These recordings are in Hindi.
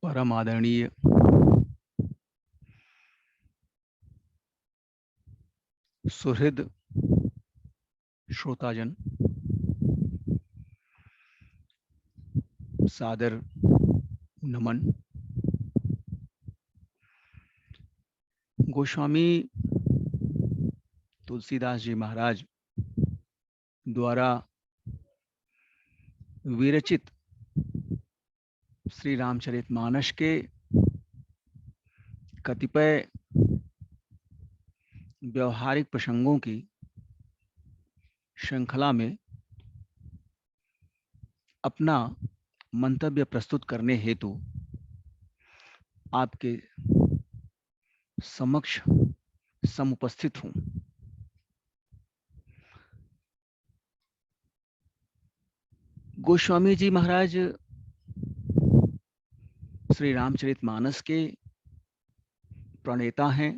परम आदरणीय सुहृद श्रोताजन, सादर नमन। गोस्वामी तुलसीदास जी महाराज द्वारा विरचित श्री रामचरितमानस के कतिपय व्यवहारिक प्रसंगों की श्रृंखला में अपना मंतव्य प्रस्तुत करने हेतु आपके समक्ष समुपस्थित हूं। गोस्वामी जी महाराज श्री रामचरितमानस के प्रणेता हैं।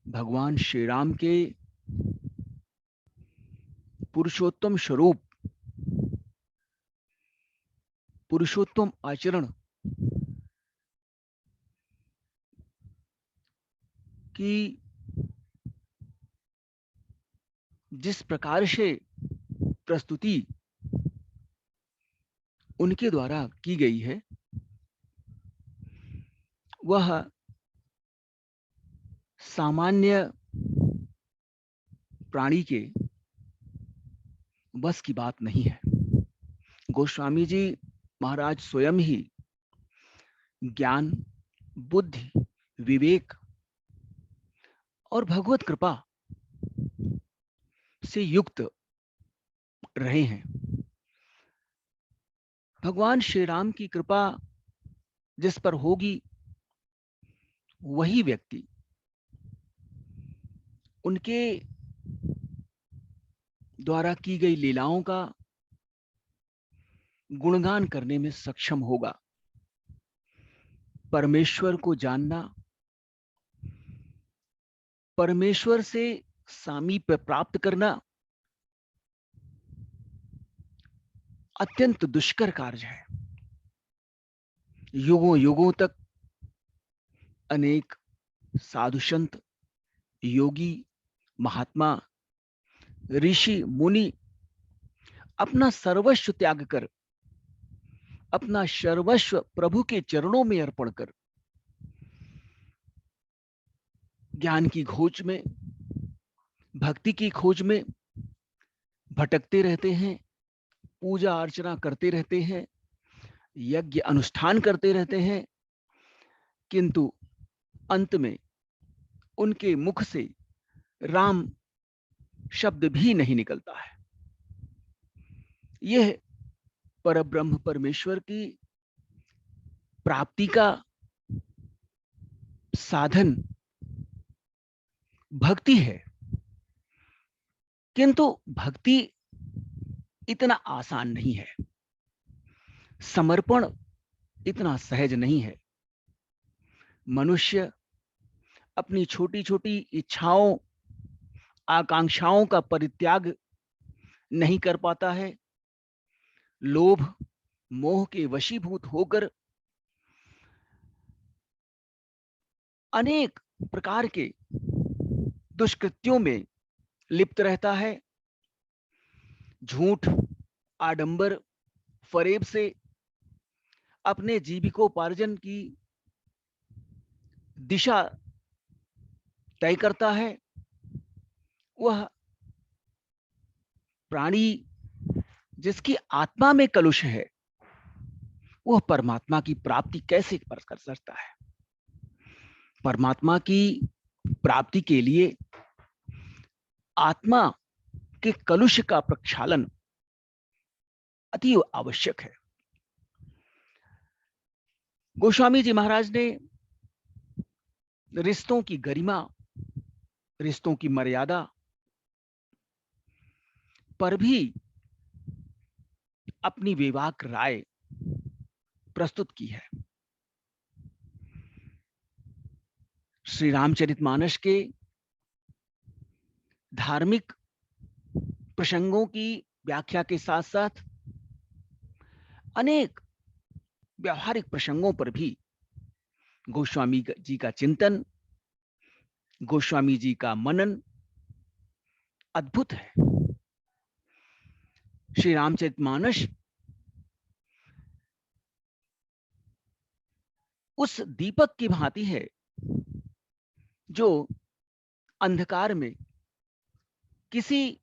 भगवान श्री राम के पुरुषोत्तम स्वरूप, पुरुषोत्तम आचरण की जिस प्रकार से प्रस्तुति उनके द्वारा की गई है, वह सामान्य प्राणी के बस की बात नहीं है। गोस्वामी जी महाराज स्वयं ही ज्ञान, बुद्धि, विवेक और भगवत कृपा से युक्त रहे हैं। भगवान श्री राम की कृपा जिस पर होगी, वही व्यक्ति उनके द्वारा की गई लीलाओं का गुणगान करने में सक्षम होगा। परमेश्वर को जानना, परमेश्वर से सामीप्य प्राप्त करना अत्यंत दुष्कर कार्य है। युगों युगों तक अनेक साधु संत, योगी, महात्मा, ऋषि, मुनि अपना सर्वस्व त्याग कर, अपना सर्वस्व प्रभु के चरणों में अर्पण कर ज्ञान की खोज में, भक्ति की खोज में भटकते रहते हैं, पूजा अर्चना करते रहते हैं, यज्ञ अनुष्ठान करते रहते हैं, किंतु अंत में उनके मुख से राम शब्द भी नहीं निकलता है। यह परब्रह्म परमेश्वर की प्राप्ति का साधन भक्ति है, किंतु भक्ति इतना आसान नहीं है, समर्पण इतना सहज नहीं है। मनुष्य अपनी छोटी छोटी इच्छाओं, आकांक्षाओं का परित्याग नहीं कर पाता है। लोभ, मोह के वशीभूत होकर अनेक प्रकार के दुष्कृत्यों में लिप्त रहता है। झूठ, आडंबर, फरेब से अपने जीविकोपार्जन की दिशा तय करता है। वह प्राणी जिसकी आत्मा में कलुष है, वह परमात्मा की प्राप्ति कैसे कर सकता है? परमात्मा की प्राप्ति के लिए आत्मा के कलुष का प्रक्षालन अति आवश्यक है। गोस्वामी जी महाराज ने रिश्तों की गरिमा, रिश्तों की मर्यादा पर भी अपनी विवेक राय प्रस्तुत की है। श्री रामचरितमानस के धार्मिक प्रसंगों की व्याख्या के साथ साथ अनेक व्यवहारिक प्रसंगों पर भी गोस्वामी जी का चिंतन, गोस्वामी जी का मनन अद्भुत है। श्री रामचरितमानस उस दीपक की भांति है जो अंधकार में किसी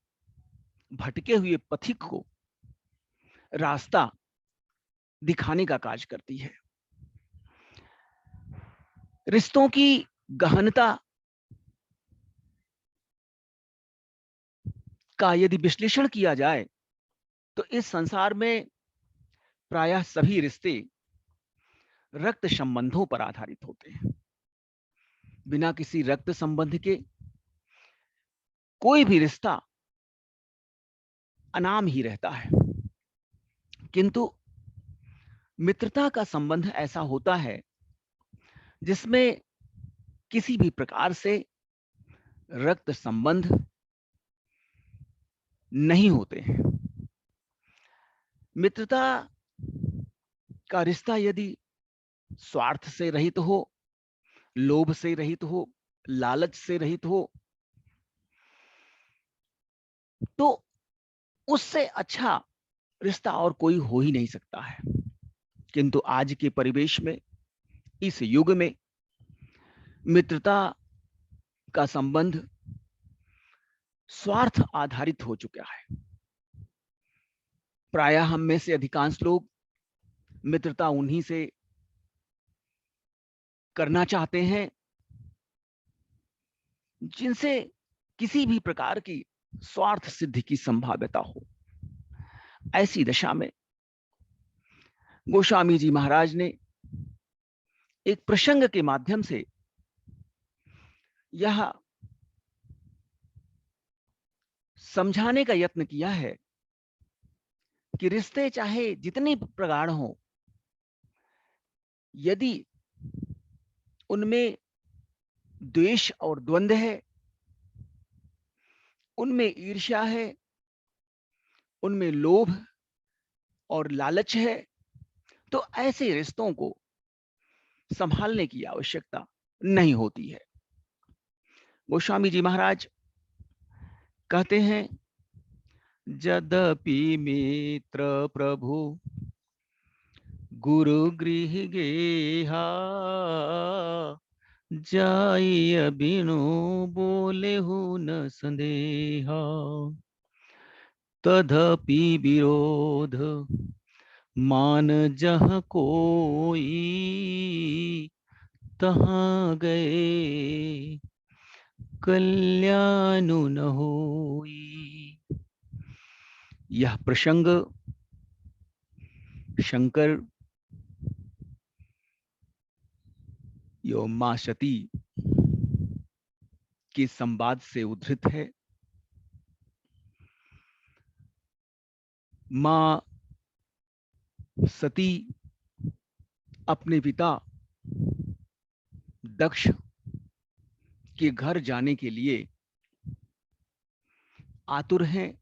भटके हुए पथिक को रास्ता दिखाने का कार्य करती है। रिश्तों की गहनता का यदि विश्लेषण किया जाए तो इस संसार में प्रायः सभी रिश्ते रक्त संबंधों पर आधारित होते हैं। बिना किसी रक्त संबंध के कोई भी रिश्ता अनाम ही रहता है, किंतु मित्रता का संबंध ऐसा होता है जिसमें किसी भी प्रकार से रक्त संबंध नहीं होते हैं। मित्रता का रिश्ता यदि स्वार्थ से रहित हो, लोभ से रहित हो, लालच से रहित हो, तो उससे अच्छा रिश्ता और कोई हो ही नहीं सकता है। किंतु आज के परिवेश में, इस युग में मित्रता का संबंध स्वार्थ आधारित हो चुका है। प्रायः हम में से अधिकांश लोग मित्रता उन्हीं से करना चाहते हैं जिनसे किसी भी प्रकार की स्वार्थ सिद्धि की संभाव्यता हो। ऐसी दशा में गोस्वामी जी महाराज ने एक प्रसंग के माध्यम से यह समझाने का यत्न किया है कि रिश्ते चाहे जितने प्रगाढ़ हों, यदि उनमें द्वेष और द्वंद्व है, उनमें ईर्ष्या है, उनमें लोभ और लालच है, तो ऐसे रिश्तों को संभालने की आवश्यकता नहीं होती है। गोस्वामी जी महाराज कहते हैं, यद्यपि मित्र प्रभु गुरु गृह गेहा, जाय बिनु बोले हो न संदेहा, तदपि विरोध मान जह कोई, तहाँ गए कल्याणु न होई। यह प्रसंग शंकर यो मां सती के संवाद से उद्धृत है। मां सती अपने पिता दक्ष के घर जाने के लिए आतुर हैं।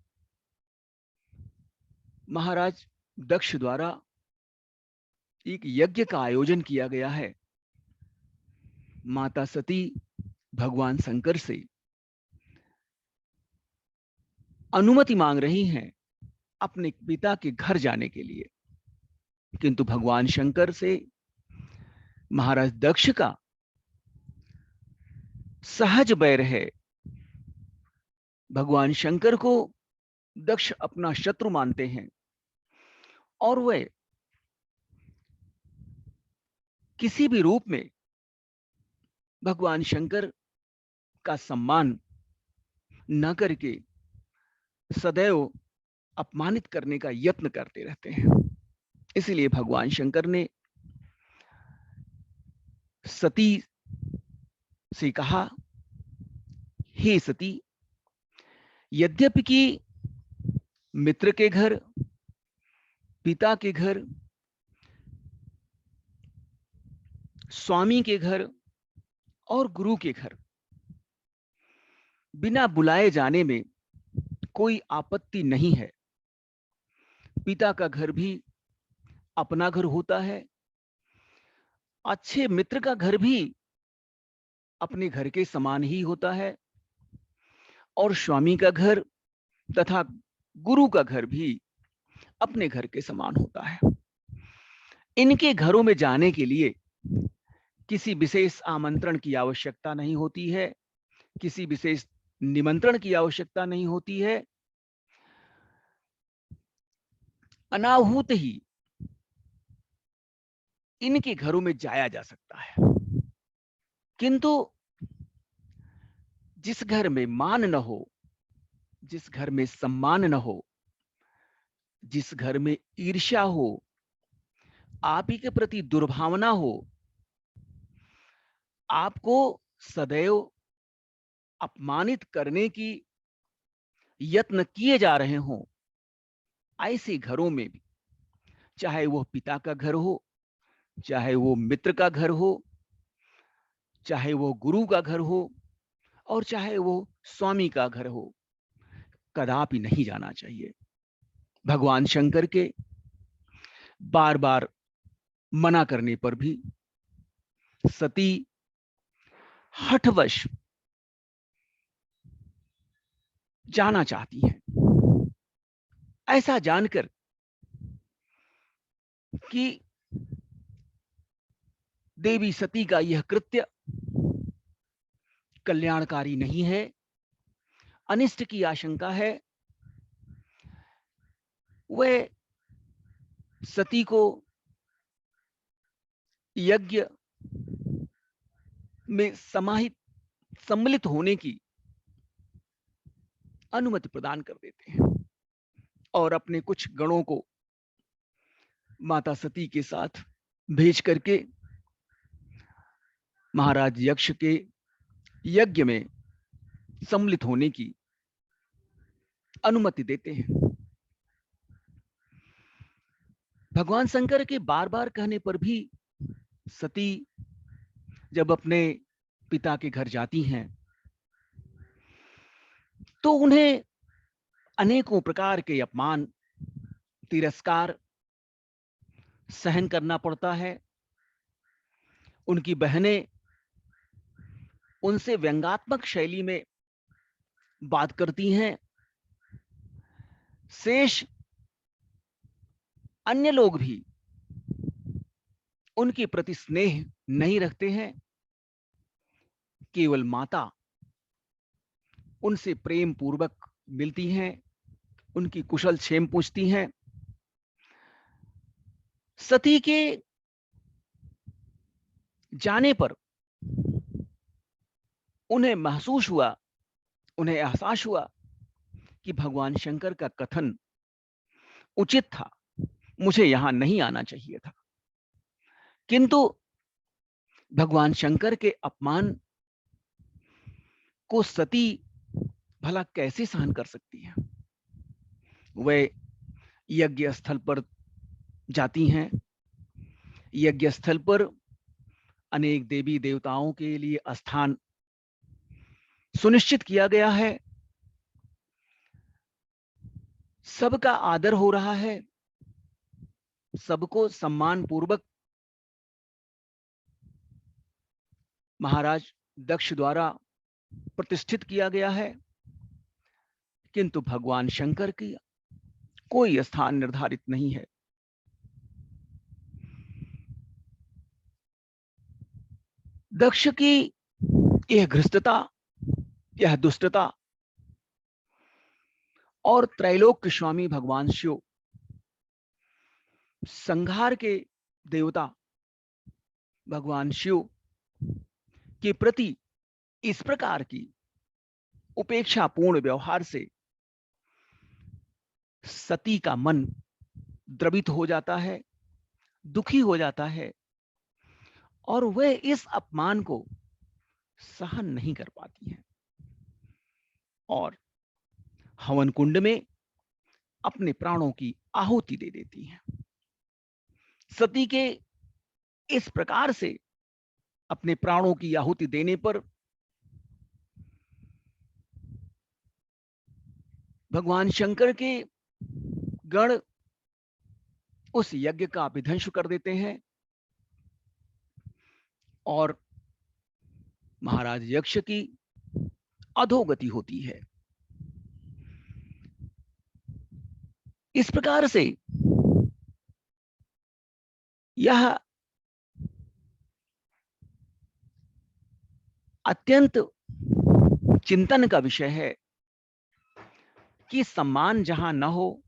महाराज दक्ष द्वारा एक यज्ञ का आयोजन किया गया है। माता सती भगवान शंकर से अनुमति मांग रही हैं अपने पिता के घर जाने के लिए, किंतु भगवान शंकर से महाराज दक्ष का सहज बैर है। भगवान शंकर को दक्ष अपना शत्रु मानते हैं और वे किसी भी रूप में भगवान शंकर का सम्मान न करके सदैव अपमानित करने का यत्न करते रहते हैं। इसलिए भगवान शंकर ने सती से कहा, हे सती, यद्यपि कि मित्र के घर, पिता के घर, स्वामी के घर और गुरु के घर बिना बुलाए जाने में कोई आपत्ति नहीं है। पिता का घर भी अपना घर होता है अच्छे मित्र का घर भी अपने घर के समान ही होता है और स्वामी का घर तथा गुरु का घर भी अपने घर के समान होता है। इनके घरों में जाने के लिए किसी विशेष आमंत्रण की आवश्यकता नहीं होती है, किसी विशेष निमंत्रण की आवश्यकता नहीं होती है। अनाहूत ही इनके घरों में जाया जा सकता है। किंतु जिस घर में मान न हो, जिस घर में सम्मान न हो, जिस घर में ईर्ष्या हो, आप ही के प्रति दुर्भावना हो, आपको सदैव अपमानित करने की यत्न किए जा रहे हों, ऐसे घरों में भी, चाहे वो पिता का घर हो, चाहे वो मित्र का घर हो, चाहे वो गुरु का घर हो और चाहे वो स्वामी का घर हो, कदापि नहीं जाना चाहिए। भगवान शंकर के बार बार मना करने पर भी सती हठवश जाना चाहती है। ऐसा जानकर कि देवी सती का यह कृत्य कल्याणकारी नहीं है, अनिष्ट की आशंका है, वह सती को यज्ञ में सम्मिलित होने की अनुमति प्रदान कर देते हैं और अपने कुछ गणों को माता सती के साथ भेज करके महाराज यक्ष के यज्ञ में सम्मिलित होने की अनुमति देते हैं। भगवान शंकर के बार बार कहने पर भी सती जब अपने पिता के घर जाती हैं तो उन्हें अनेकों प्रकार के अपमान, तिरस्कार सहन करना पड़ता है। उनकी बहनें उनसे व्यंग्यात्मक शैली में बात करती हैं। शेष अन्य लोग भी उनके प्रति स्नेह नहीं रखते हैं। केवल माता उनसे प्रेम पूर्वक मिलती हैं, उनकी कुशल क्षेम पूछती हैं। सती के जाने पर उन्हें महसूस हुआ, उन्हें एहसास हुआ कि भगवान शंकर का कथन उचित था, मुझे यहां नहीं आना चाहिए था। किंतु भगवान शंकर के अपमान को सती भला कैसे सहन कर सकती है। वे यज्ञ स्थल पर जाती हैं। यज्ञ स्थल पर अनेक देवी देवताओं के लिए स्थान सुनिश्चित किया गया है, सबका आदर हो रहा है, सबको सम्मान पूर्वक महाराज दक्ष द्वारा प्रतिष्ठित किया गया है। किंतु भगवान शंकर की कोई स्थान निर्धारित नहीं है। दक्ष की यह घृष्टता, यह दुष्टता और त्रैलोक्य स्वामी भगवान शिव, संहार के देवता भगवान शिव के प्रति इस प्रकार की उपेक्षापूर्ण व्यवहार से सती का मन द्रवित हो जाता है, दुखी हो जाता है और वह इस अपमान को सहन नहीं कर पाती है और हवन कुंड में अपने प्राणों की आहुति दे देती है। सती के इस प्रकार से अपने प्राणों की आहुति देने पर भगवान शंकर के गण उस यज्ञ का विध्वंस कर देते हैं। और महाराज यक्ष की अधोगति होती है। इस प्रकार से यह अत्यंत चिंतन का विषय है कि सम्मान जहां न हो,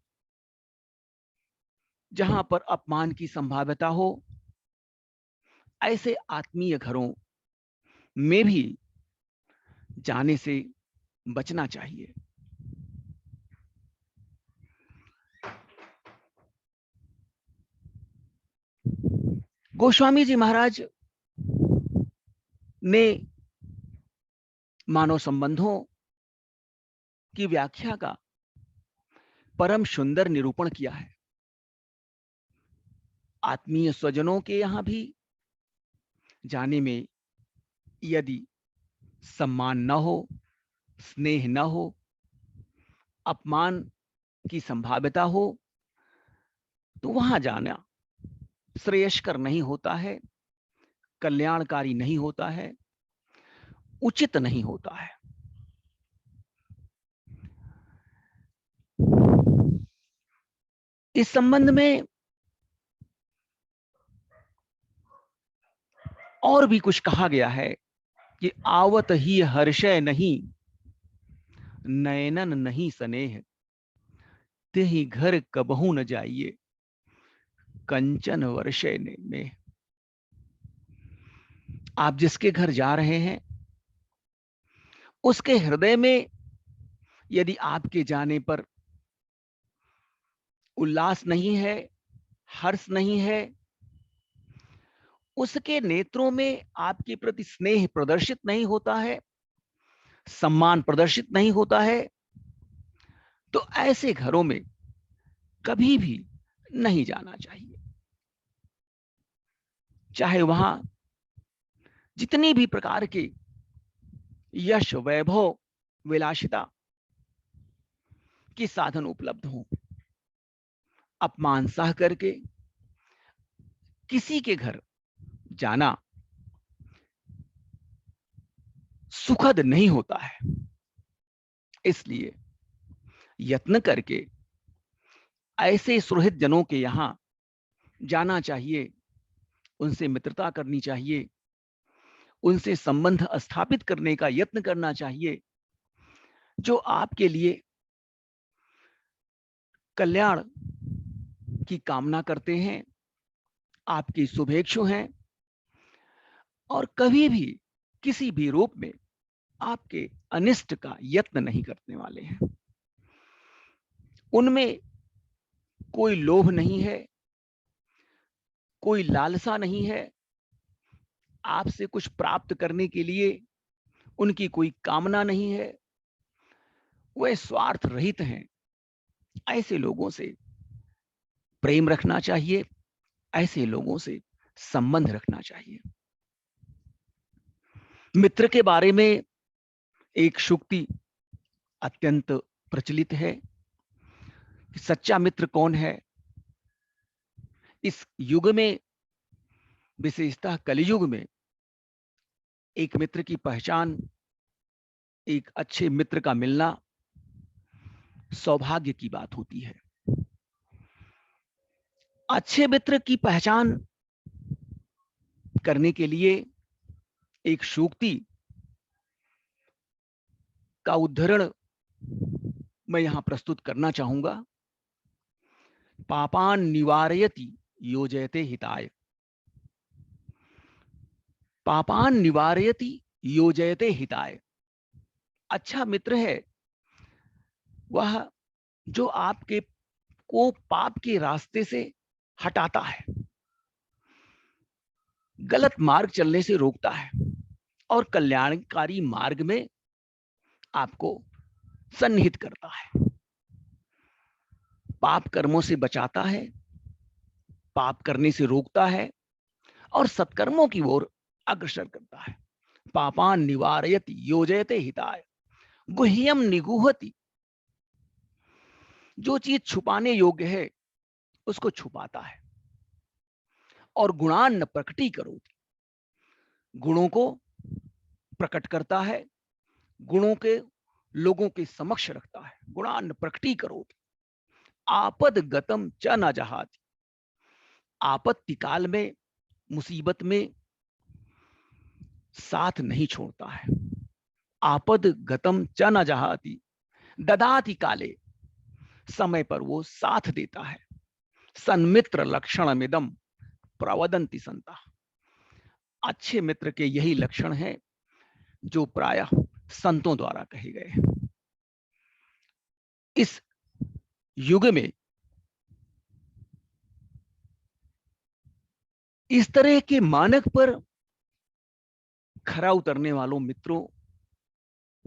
जहां पर अपमान की संभाव्यता हो, ऐसे आत्मीय घरों में भी जाने से बचना चाहिए। गोस्वामी जी महाराज ने मानव संबंधों की व्याख्या का परम सुंदर निरूपण किया है। आत्मीय स्वजनों के यहां भी जाने में यदि सम्मान न हो, स्नेह न हो, अपमान की संभाव्यता हो, तो वहां जाना श्रेयस्कर नहीं होता है, कल्याणकारी नहीं होता है, उचित नहीं होता है। इस संबंध में और भी कुछ कहा गया है कि आवत ही हर्षय नहीं, नयनन नहीं स्नेह, तेहि घर कबहू न जाइए, कंचन वर्षय में। आप जिसके घर जा रहे हैं उसके हृदय में यदि आपके जाने पर उल्लास नहीं है, हर्ष नहीं है, उसके नेत्रों में आपके प्रति स्नेह प्रदर्शित नहीं होता है, सम्मान प्रदर्शित नहीं होता है, तो ऐसे घरों में कभी भी नहीं जाना चाहिए। चाहे वहां जितनी भी प्रकार के यश, वैभव, विलासिता के साधन उपलब्ध हों, अपमान सह करके किसी के घर जाना सुखद नहीं होता है। इसलिए यत्न करके ऐसे सुहृद जनों के यहां जाना चाहिए, उनसे मित्रता करनी चाहिए, उनसे संबंध स्थापित करने का यत्न करना चाहिए, जो आपके लिए कल्याण की कामना करते हैं, आपकी शुभेच्छु हैं और कभी भी किसी भी रूप में आपके अनिष्ट का यत्न नहीं करने वाले हैं। उनमें कोई लोभ नहीं है, कोई लालसा नहीं है, आपसे कुछ प्राप्त करने के लिए उनकी कोई कामना नहीं है, वे स्वार्थ रहित हैं। ऐसे लोगों से प्रेम रखना चाहिए, ऐसे लोगों से संबंध रखना चाहिए। मित्र के बारे में एक शुक्ति अत्यंत प्रचलित है कि सच्चा मित्र कौन है। इस युग में, विशेषतः कलियुग में, एक मित्र की पहचान, एक अच्छे मित्र का मिलना सौभाग्य की बात होती है। अच्छे मित्र की पहचान करने के लिए एक सूक्ति का उद्धरण मैं यहां प्रस्तुत करना चाहूंगा। पापान निवारयति योजयते हिताय, पापान निवारयति योजयते हिताय। अच्छा मित्र है वह जो आपके को पाप के रास्ते से हटाता है, गलत मार्ग चलने से रोकता है और कल्याणकारी मार्ग में आपको सन्निहित करता है, पाप कर्मों से बचाता है, पाप करने से रोकता है और सत्कर्मों की ओर अग्रसर करता है। पापान निवारयति योजयते हिताय, गुह्यम निगूहति। जो चीज छुपाने योग्य है उसको छुपाता है। और गुणान न प्रकटी करोति, गुणों को प्रकट करता है, गुणों के लोगों के समक्ष रखता है। गुणान प्रकटी करो, आपद गतम च न जहाति। आपत्ति काल में, मुसीबत में साथ नहीं छोड़ता है। आपद गतम च न जहाति, ददाति काले, समय पर वो साथ देता है। सन्मित्र लक्षण मिदम प्रवदंति संता। अच्छे मित्र के यही लक्षण हैं जो प्रायः संतों द्वारा कहे गए हैं। इस युग में इस तरह के मानक पर खरा उतरने वालों मित्रों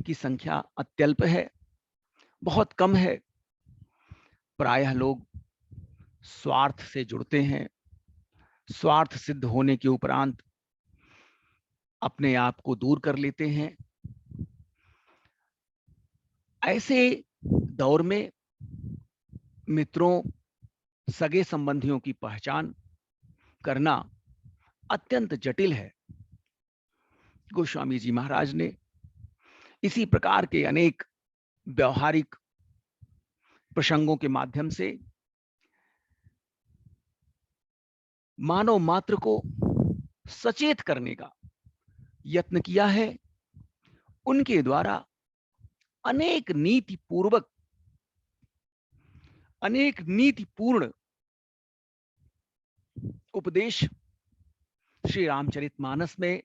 की संख्या अत्यल्प है, बहुत कम है। प्रायः लोग स्वार्थ से जुड़ते हैं, स्वार्थ सिद्ध होने के उपरांत अपने आप को दूर कर लेते हैं। ऐसे दौर में मित्रों, सगे संबंधियों की पहचान करना अत्यंत जटिल है। गोस्वामी जी महाराज ने इसी प्रकार के अनेक व्यवहारिक प्रसंगों के माध्यम से मानव मात्र को सचेत करने का यत्न किया है। उनके द्वारा अनेक नीतिपूर्ण उपदेश श्री रामचरितमानस में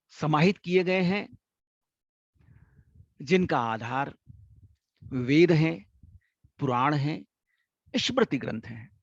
समाहित किए गए हैं, जिनका आधार वेद हैं, पुराण हैं, स्मृति ग्रंथ हैं।